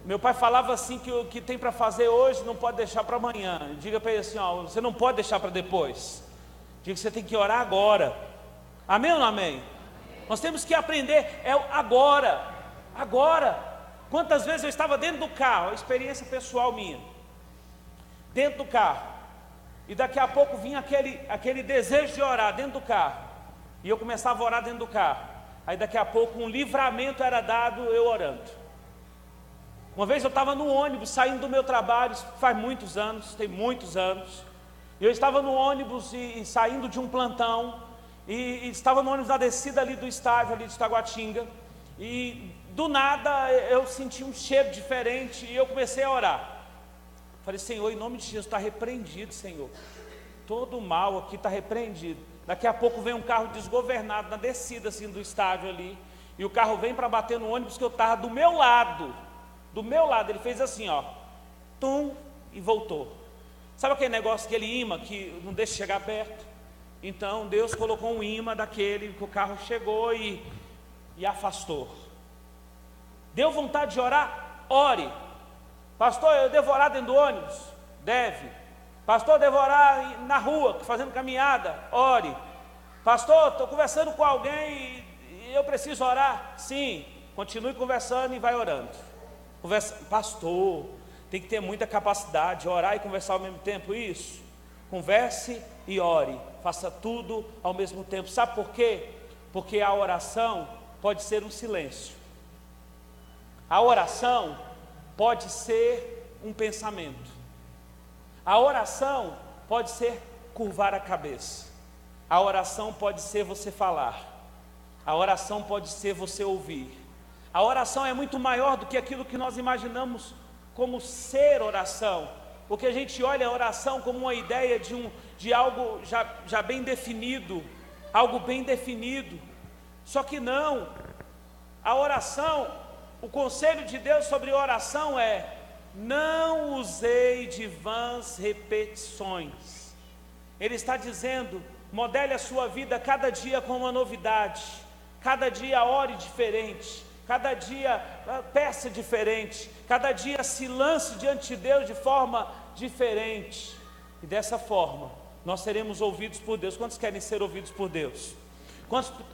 Speaker 1: Meu pai falava assim, que o que tem para fazer hoje não pode deixar para amanhã. Diga para ele assim, você não pode deixar para depois. Diga que você tem que orar agora. Amém ou não amém? Nós temos que aprender, agora. Quantas vezes eu estava dentro do carro, a experiência pessoal minha, dentro do carro, e daqui a pouco vinha aquele desejo de orar dentro do carro, e eu começava a orar dentro do carro, aí daqui a pouco um livramento era dado, eu orando. Uma vez eu estava no ônibus, saindo do meu trabalho, isso faz muitos anos, tem muitos anos, eu estava no ônibus e saindo de um plantão, e estava no ônibus na descida ali do estádio, ali de Taguatinga, e do nada eu senti um cheiro diferente, e eu comecei a orar. Falei, Senhor, em nome de Jesus, está repreendido, Senhor. Todo mal aqui está repreendido. Daqui a pouco vem um carro desgovernado na descida assim do estádio ali, e o carro vem para bater no ônibus que eu estava do meu lado. Ele fez assim, tum, e voltou. Sabe aquele negócio, aquele imã que não deixa chegar perto? Então Deus colocou um imã daquele que o carro chegou e afastou. Deu vontade de orar? Ore. Pastor, eu devo orar dentro do ônibus? Deve. Pastor, eu devo orar na rua, fazendo caminhada? Ore. Pastor, estou conversando com alguém e eu preciso orar. Sim, continue conversando e vai orando. Pastor, tem que ter muita capacidade de orar e conversar ao mesmo tempo. Isso, converse e ore, faça tudo ao mesmo tempo. Sabe por quê? Porque a oração pode ser um silêncio. A oração pode ser um pensamento. A oração pode ser curvar a cabeça. A oração pode ser você falar. A oração pode ser você ouvir. A oração é muito maior do que aquilo que nós imaginamos como ser oração. Porque a gente olha a oração como uma ideia de algo já bem definido, algo bem definido. Só que não. A oração, o conselho de Deus sobre oração é: não usei de vãs repetições. Ele está dizendo: modele a sua vida cada dia com uma novidade, cada dia ore diferente, cada dia peça diferente, cada dia se lance diante de Deus de forma diferente. E dessa forma nós seremos ouvidos por Deus. Quantos querem ser ouvidos por Deus?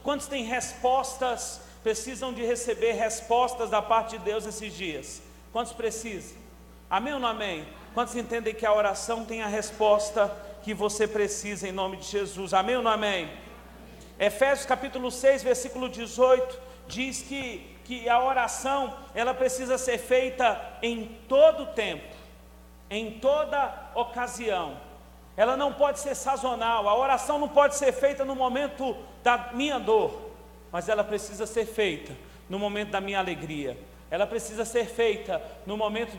Speaker 1: Quantos têm respostas, precisam de receber respostas da parte de Deus esses dias? Quantos precisam? Amém ou não amém? Quantos entendem que a oração tem a resposta que você precisa em nome de Jesus? Amém ou não amém? Efésios capítulo 6, versículo 18, diz que a oração, ela precisa ser feita em todo tempo, em toda ocasião. Ela não pode ser sazonal. A oração não pode ser feita no momento da minha dor, mas ela precisa ser feita no momento da minha alegria. Ela precisa ser feita no momento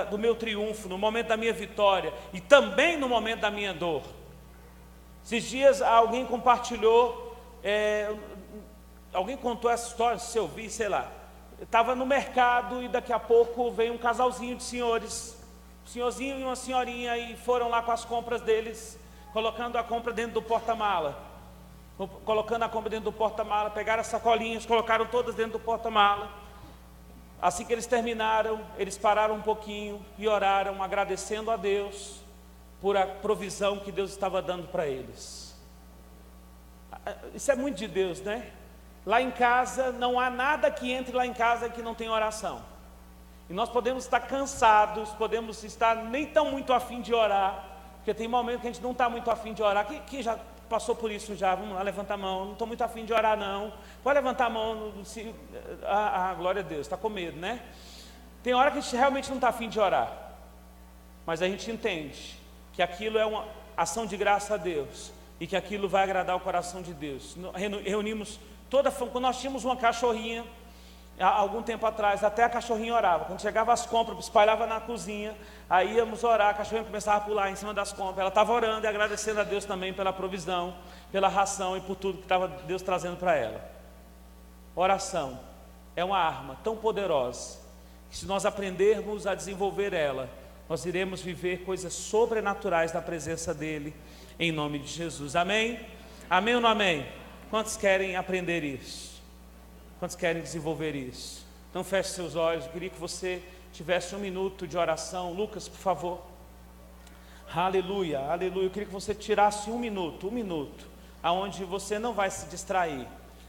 Speaker 1: do meu triunfo, no momento da minha vitória e também no momento da minha dor. Esses dias alguém compartilhou, alguém contou essa história, se eu vi, sei lá. Eu estava no mercado e daqui a pouco veio um casalzinho de senhores, um senhorzinho e uma senhorinha, e foram lá com as compras deles, colocando a compra dentro do porta-mala. Colocando a compra dentro do porta-mala, pegaram as sacolinhas, colocaram todas dentro do porta-mala. Assim que eles terminaram, eles pararam um pouquinho e oraram, agradecendo a Deus por a provisão que Deus estava dando para eles. Isso é muito de Deus, né? Lá em casa, não há nada que entre lá em casa que não tenha oração. E nós podemos estar cansados, podemos estar nem tão muito afim de orar, porque tem momentos que a gente não está muito afim de orar. Quem já passou por isso já? Vamos lá, levanta a mão. Não estou muito afim de orar, não. Pode levantar a mão. Glória a Deus, está com medo, né? Tem hora que a gente realmente não está afim de orar, mas a gente entende que aquilo é uma ação de graça a Deus e que aquilo vai agradar o coração de Deus. Reunimos quando nós tínhamos uma cachorrinha, há algum tempo atrás, até a cachorrinha orava. Quando chegava as compras, espalhava na cozinha, aí íamos orar, a cachorrinha começava a pular em cima das compras. Ela estava orando e agradecendo a Deus também pela provisão, pela ração e por tudo que estava Deus trazendo para ela. Oração é uma arma tão poderosa que, se nós aprendermos a desenvolver ela, nós iremos viver coisas sobrenaturais na presença dEle, em nome de Jesus. Amém? Amém ou não amém? Quantos querem aprender isso? Quantos querem desenvolver isso? Então feche seus olhos. Eu queria que você tivesse um minuto de oração. Lucas, por favor. Aleluia, aleluia. Eu queria que você tirasse um minuto, aonde você não vai se distrair,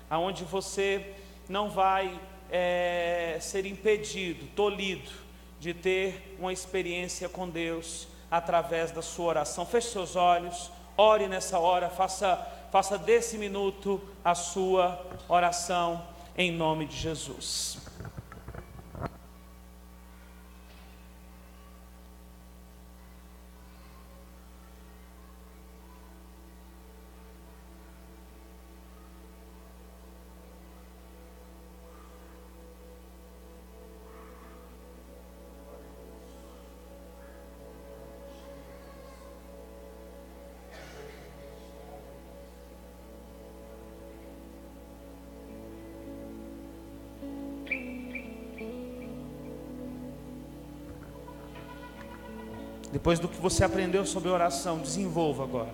Speaker 1: aonde você não vai ser impedido, tolhido de ter uma experiência com Deus através da sua oração. Feche seus olhos, ore nessa hora, faça desse minuto a sua oração, em nome de Jesus. Depois do que você aprendeu sobre oração, desenvolva agora.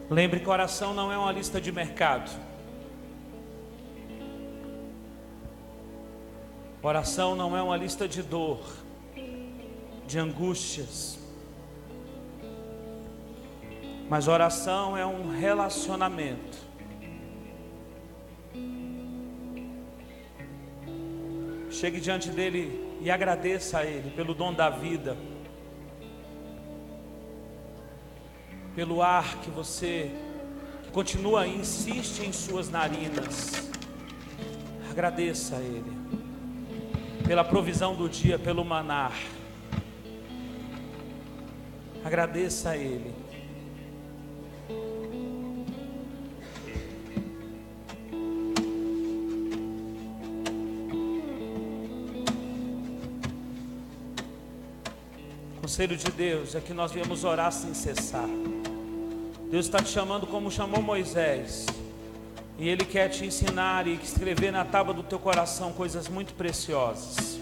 Speaker 1: Lembre que oração não é uma lista de mercado. Oração não é uma lista de dor, de angústias, mas oração é um relacionamento. Chegue diante dele e agradeça a ele pelo dom da vida, pelo ar que você continua e insiste em suas narinas. Agradeça a ele pela provisão do dia, pelo maná. Agradeça a ele. O conselho de Deus é que nós viemos orar sem cessar. Deus está te chamando como chamou Moisés, e Ele quer te ensinar e escrever na tábua do teu coração coisas muito preciosas.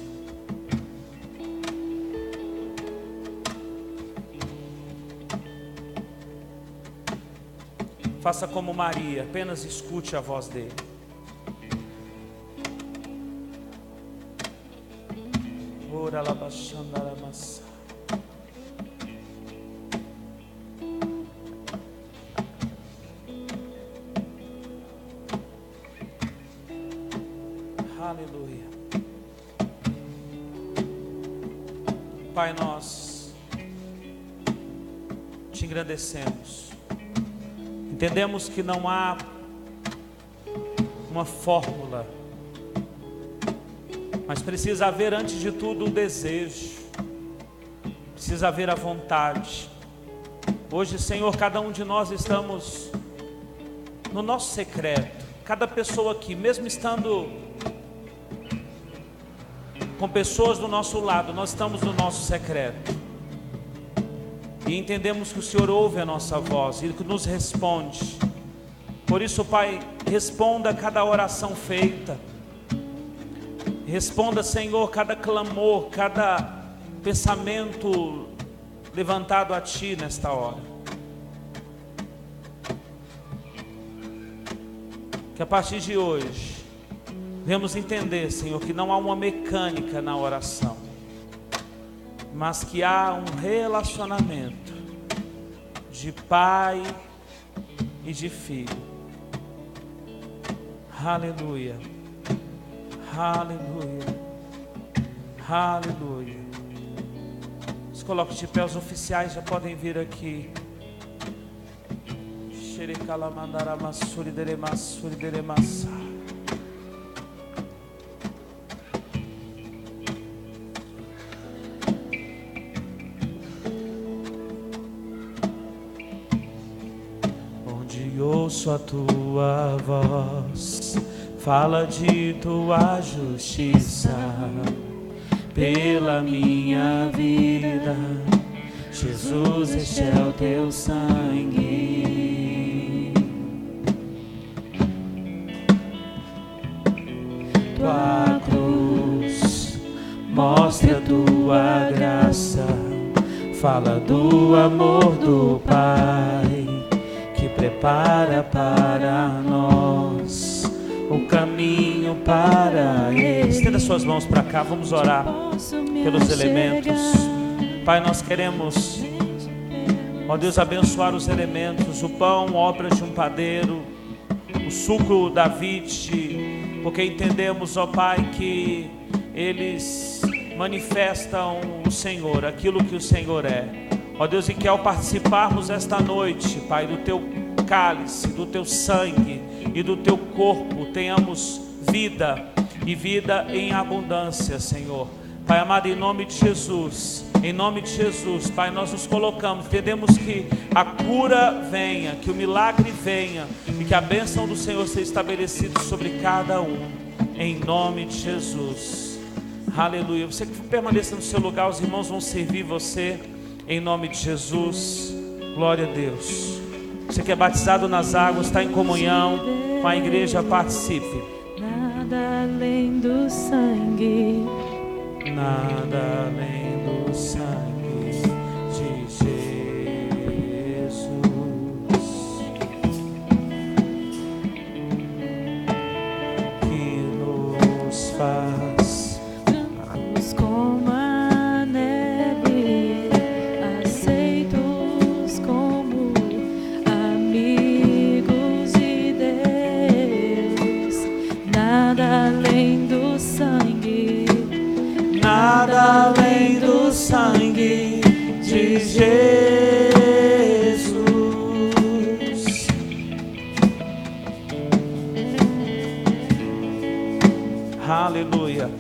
Speaker 1: Faça como Maria, apenas escute a voz dele. Ora lá baixando a massa. Aleluia. Pai, nós te engrandecemos. Entendemos que não há uma fórmula, mas precisa haver antes de tudo o desejo, precisa haver a vontade. Hoje, Senhor, cada um de nós estamos no nosso secreto. Cada pessoa aqui, mesmo estando com pessoas do nosso lado, nós estamos no nosso secreto. E entendemos que o Senhor ouve a nossa voz e que nos responde. Por isso, Pai, responda cada oração feita. Responda, Senhor, cada clamor, cada pensamento levantado a Ti nesta hora. Que a partir de hoje, devemos entender, Senhor, que não há uma mecânica na oração, mas que há um relacionamento de pai e de filho. Aleluia, aleluia, aleluia. Se coloque de pé, os oficiais já podem vir aqui. Xerecalamandaramassuri deremassuri deremassa. Ouço a tua voz, fala de tua justiça pela minha vida. Jesus, este é o teu sangue. Tua cruz mostra a tua graça, fala do amor do Pai, prepara para nós o caminho para Ele. Estenda suas mãos para cá, vamos orar pelos elementos. Pai, nós queremos, ó Deus, abençoar os elementos, o pão, obra de um padeiro, o suco da vide, porque entendemos, ó Pai, que eles manifestam o Senhor, aquilo que o Senhor é. Ó Deus, e que ao participarmos esta noite, Pai, do Teu cálice, do Teu sangue e do Teu corpo, tenhamos vida e vida em abundância, Senhor. Pai amado, em nome de Jesus, Pai, nós nos colocamos, entendemos que a cura venha, que o milagre venha e que a bênção do Senhor seja estabelecida sobre cada um, em nome de Jesus. Aleluia. Você que permaneça no seu lugar, os irmãos vão servir você. Em nome de Jesus, glória a Deus. Você que é batizado nas águas, está em comunhão com a igreja, participe.
Speaker 2: Nada além do sangue,
Speaker 1: nada além do sangue de Jesus, que nos faz Aleluia.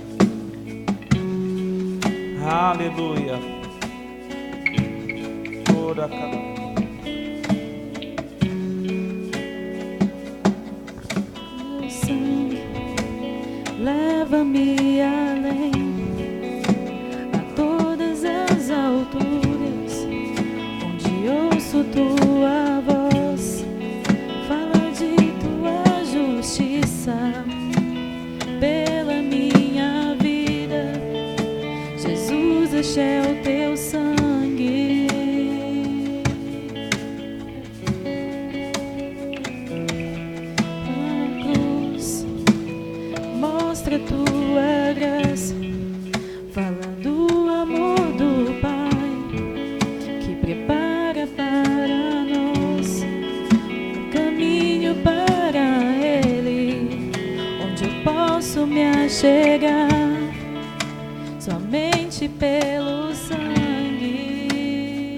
Speaker 1: Aleluia. Toda cada...
Speaker 2: Leva-me além, a todas as alturas, onde ouço tua voz, fala de tua justiça, pela minha vida. Jesus, este é o teu sangue. Mostra a tua graça, fala do amor do Pai, que prepara para nós um caminho para Ele, onde eu posso me achegar somente pelo sangue.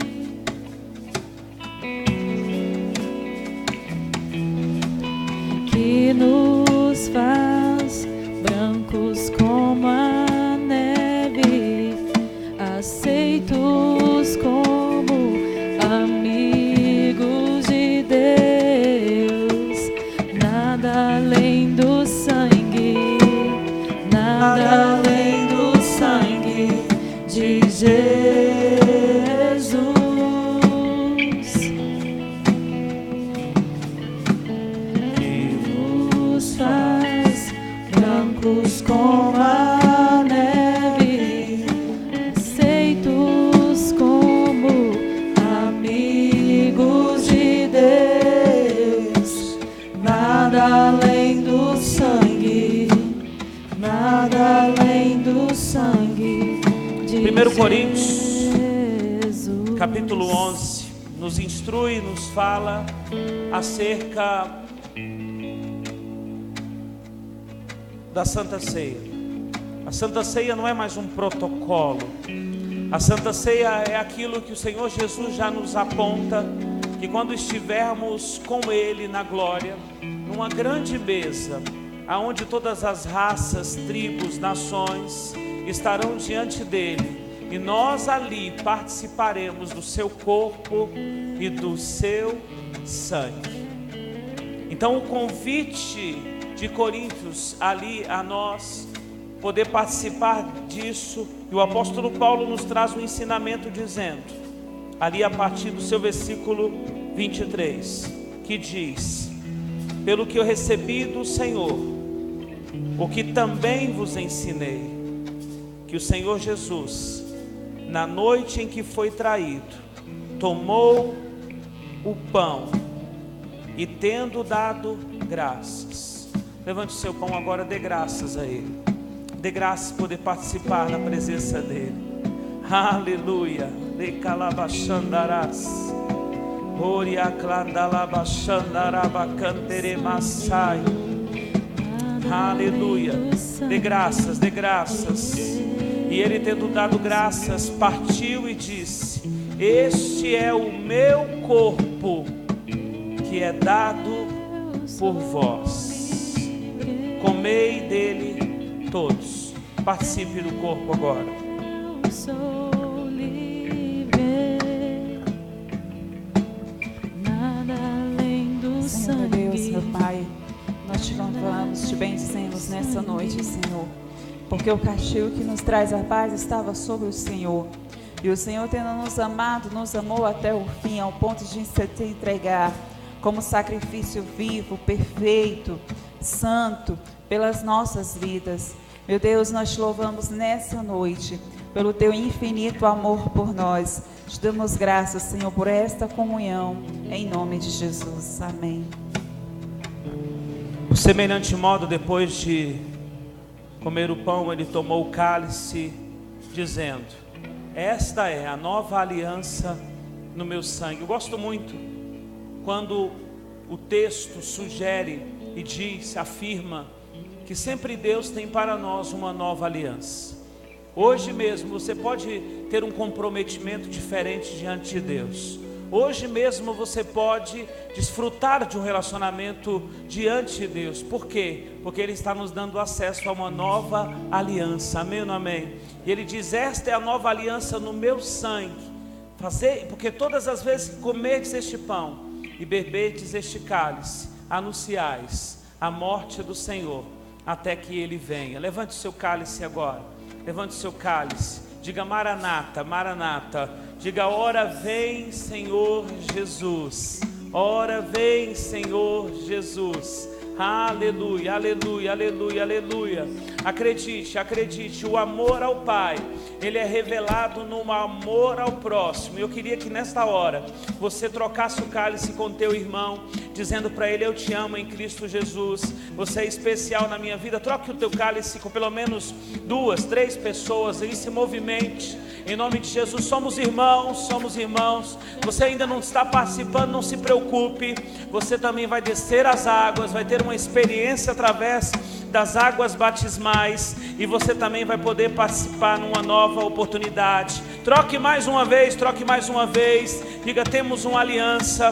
Speaker 2: Que nos faz brancos como a neve, aceitos como amigos de Deus. Nada além do sangue, nada além do sangue de Jesus. Que nos faz brancos como a neve, aceitos como amigos de Deus. Nada além do sangue, nada além do sangue de
Speaker 1: 1 Coríntios, capítulo 11, nos instrui, nos fala acerca da Santa Ceia. A Santa Ceia não é mais um protocolo. A Santa Ceia é aquilo que o Senhor Jesus já nos aponta, que quando estivermos com Ele na glória, numa grande mesa, aonde todas as raças, tribos, nações estarão diante dele, e nós ali participaremos do seu corpo e do seu sangue. Então o convite de Coríntios ali a nós poder participar disso, e o apóstolo Paulo nos traz um ensinamento dizendo, ali a partir do seu versículo 23, que diz: pelo que eu recebi do Senhor, o que também vos ensinei, que o Senhor Jesus, na noite em que foi traído, tomou o pão e, tendo dado graças, levante o seu pão agora, dê graças a Ele, dê graças por poder participar na presença dEle. Aleluia. De calabachandarás, oriaclandalabachandarabacanteremassai. Aleluia. Dê graças, dê graças. E ele, tendo dado graças, partiu e disse: este é o meu corpo, que é dado por vós. Comei dele todos. Participe do corpo agora.
Speaker 2: Sou livre, nada além do
Speaker 3: Senhor
Speaker 2: sangue.
Speaker 3: Deus, meu Pai, nós te louvamos, te bendizemos nessa noite, Senhor, porque o castigo que nos traz a paz estava sobre o Senhor, e o Senhor, tendo nos amado, nos amou até o fim, ao ponto de se entregar como sacrifício vivo, perfeito, santo, pelas nossas vidas. Meu Deus, nós te louvamos nessa noite, pelo teu infinito amor por nós. Te damos graças, Senhor, por esta comunhão, em nome de Jesus. Amém.
Speaker 1: Por semelhante modo, depois de comer o pão, ele tomou o cálice, dizendo: esta é a nova aliança no meu sangue. Eu gosto muito quando o texto sugere e diz, afirma, que sempre Deus tem para nós uma nova aliança. Hoje mesmo você pode ter um comprometimento diferente diante de Deus. Hoje mesmo você pode desfrutar de um relacionamento diante de Deus. Por quê? Porque Ele está nos dando acesso a uma nova aliança. Amém ou não amém? E Ele diz: esta é a nova aliança no meu sangue. Porque todas as vezes que comerdes este pão e beberdes este cálice, anunciais a morte do Senhor até que Ele venha. Levante o seu cálice agora. Levante o seu cálice. Diga: Maranata, Maranata. Diga: ora vem, Senhor Jesus. Ora vem, Senhor Jesus. Aleluia, aleluia, aleluia, aleluia. Acredite, acredite, o amor ao Pai, ele é revelado no amor ao próximo. Eu queria que nesta hora você trocasse o cálice com teu irmão, dizendo para ele: eu te amo em Cristo Jesus, você é especial na minha vida. Troque o teu cálice com pelo menos 2, 3 pessoas, e se movimente em nome de Jesus. Somos irmãos, somos irmãos. Você ainda não está participando, não se preocupe, você também vai descer as águas, vai ter uma experiência através das águas batismais, e você também vai poder participar numa nova oportunidade. Troque mais uma vez, troque mais uma vez. Diga: temos uma aliança.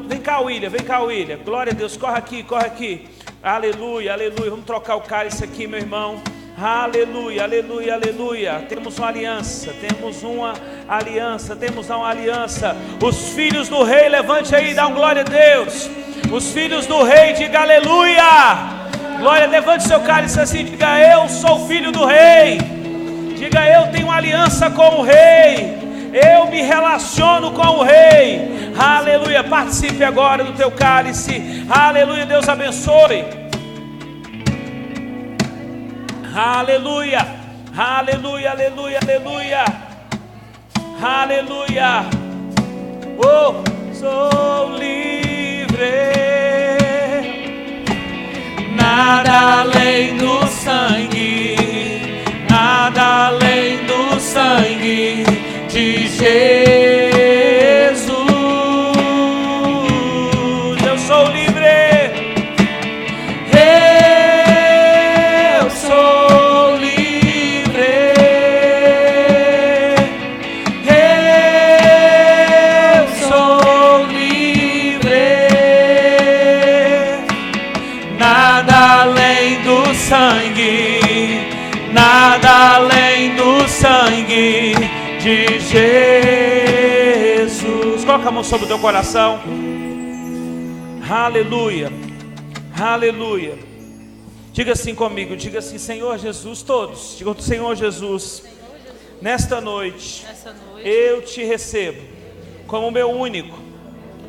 Speaker 1: Vem cá, William, vem cá, William. Glória a Deus, corre aqui, corre aqui. Aleluia, aleluia. Vamos trocar o cálice aqui, meu irmão. Aleluia, aleluia, aleluia. Temos uma aliança, temos uma aliança, temos uma aliança. Os filhos do rei, levante aí e dá um glória a Deus. Os filhos do rei, diga aleluia. Glória, levante seu cálice assim, diga: eu sou filho do rei. Diga: eu tenho aliança com o rei. Eu me relaciono com o rei. Aleluia, participe agora do teu cálice. Aleluia, Deus abençoe. Aleluia, aleluia, aleluia, aleluia. Aleluia. Oh, sou livre. Nada além do sangue, nada além do sangue de Jesus. Eu sou livre. Eu sou livre. Eu sou livre. Nada além do sangue, nada além do sangue de Jesus. Coloca a mão sobre o teu coração. Aleluia, aleluia. Diga assim comigo, diga assim: Senhor Jesus. Todos digam: Senhor Jesus, nesta noite eu te recebo como meu único,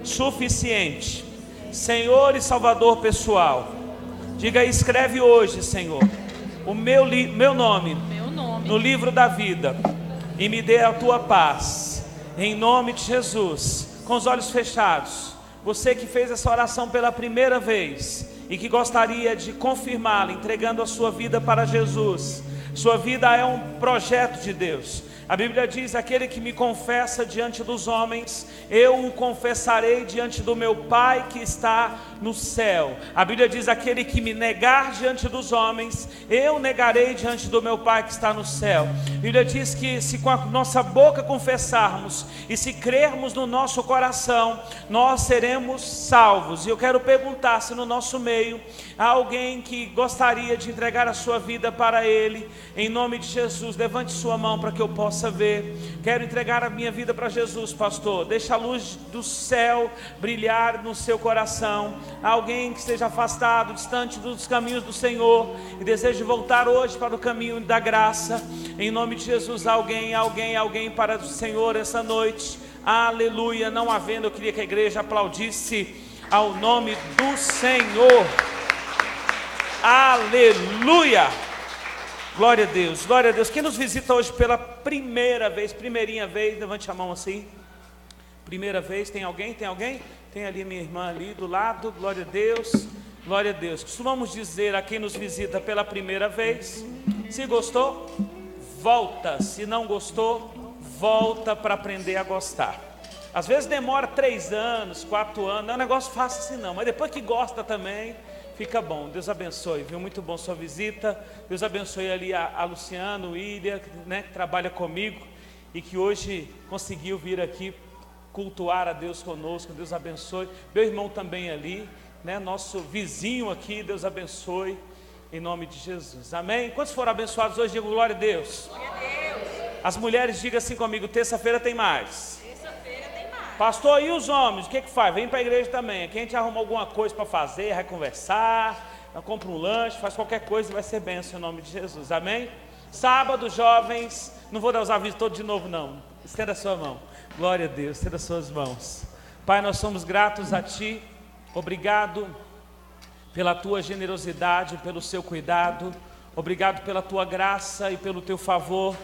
Speaker 1: suficiente Senhor e Salvador pessoal. Diga: escreve hoje, Senhor, o meu nome no livro da vida, e me dê a tua paz, em nome de Jesus. Com os olhos fechados, você que fez essa oração pela primeira vez e que gostaria de confirmá-la, entregando a sua vida para Jesus. Sua vida é um projeto de Deus. A Bíblia diz: aquele que me confessa diante dos homens, eu o confessarei diante do meu Pai que está no céu. A Bíblia diz: aquele que me negar diante dos homens, eu negarei diante do meu Pai que está no céu. A Bíblia diz que se com a nossa boca confessarmos e se crermos no nosso coração, nós seremos salvos. E eu quero perguntar se no nosso meio há alguém que gostaria de entregar a sua vida para Ele. Em nome de Jesus, levante sua mão para que eu possa ver. Quero entregar a minha vida para Jesus, pastor. Deixa a luz do céu brilhar no seu coração. Alguém que esteja afastado, distante dos caminhos do Senhor e deseja voltar hoje para o caminho da graça. Em nome de Jesus, alguém para o Senhor essa noite. Aleluia. Não havendo, eu queria que a igreja aplaudisse ao nome do Senhor. Aleluia. Glória a Deus, glória a Deus. Quem nos visita hoje pela primeira vez, primeirinha vez, levante a mão assim. Primeira vez, tem alguém? Tem alguém? Tem ali minha irmã ali do lado, glória a Deus, glória a Deus. Costumamos dizer a quem nos visita pela primeira vez: se gostou, volta. Se não gostou, volta para aprender a gostar. Às vezes demora 3 anos, 4 anos, não é um negócio fácil assim não, mas depois que gosta também, fica bom. Deus abençoe, viu? Muito bom sua visita. Deus abençoe ali a Luciano, o William, né, que trabalha comigo e que hoje conseguiu vir aqui cultuar a Deus conosco. Deus abençoe. Meu irmão também ali, né? Nosso vizinho aqui, Deus abençoe, em nome de Jesus. Amém? Quantos foram abençoados hoje? Digo glória a Deus. Glória a Deus. As mulheres, digam assim comigo: terça-feira tem mais. Terça-feira tem mais. Pastor, e os homens? O que faz? Vem para a igreja também. Aqui a gente arruma alguma coisa para fazer, vai conversar, compra um lanche, faz qualquer coisa e vai ser bênção em nome de Jesus. Amém? Sábado, jovens, não vou dar os avisos todos de novo não. Estenda a sua mão. Glória a Deus, estenda as suas mãos. Pai, nós somos gratos a Ti. Obrigado pela Tua generosidade, pelo Seu cuidado. Obrigado pela Tua graça e pelo Teu favor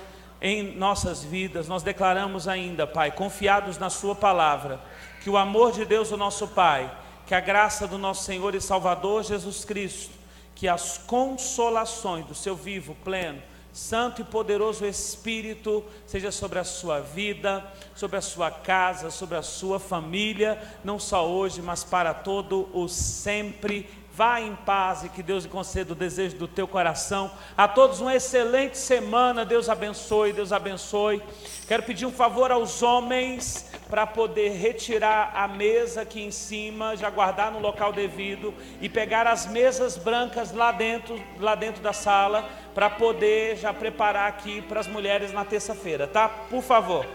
Speaker 1: em nossas vidas. Nós declaramos ainda, Pai, confiados na Sua palavra, que o amor de Deus, o nosso Pai, que a graça do nosso Senhor e Salvador Jesus Cristo, que as consolações do Seu vivo, pleno, santo e poderoso Espírito seja sobre a sua vida, sobre a sua casa, sobre a sua família, não só hoje, mas para todo o sempre. Vá em paz e que Deus lhe conceda o desejo do teu coração. A todos uma excelente semana. Deus abençoe, Deus abençoe. Quero pedir um favor aos homens para poder retirar a mesa aqui em cima, já guardar no local devido e pegar as mesas brancas lá dentro da sala para poder já preparar aqui para as mulheres na terça-feira, tá? Por favor.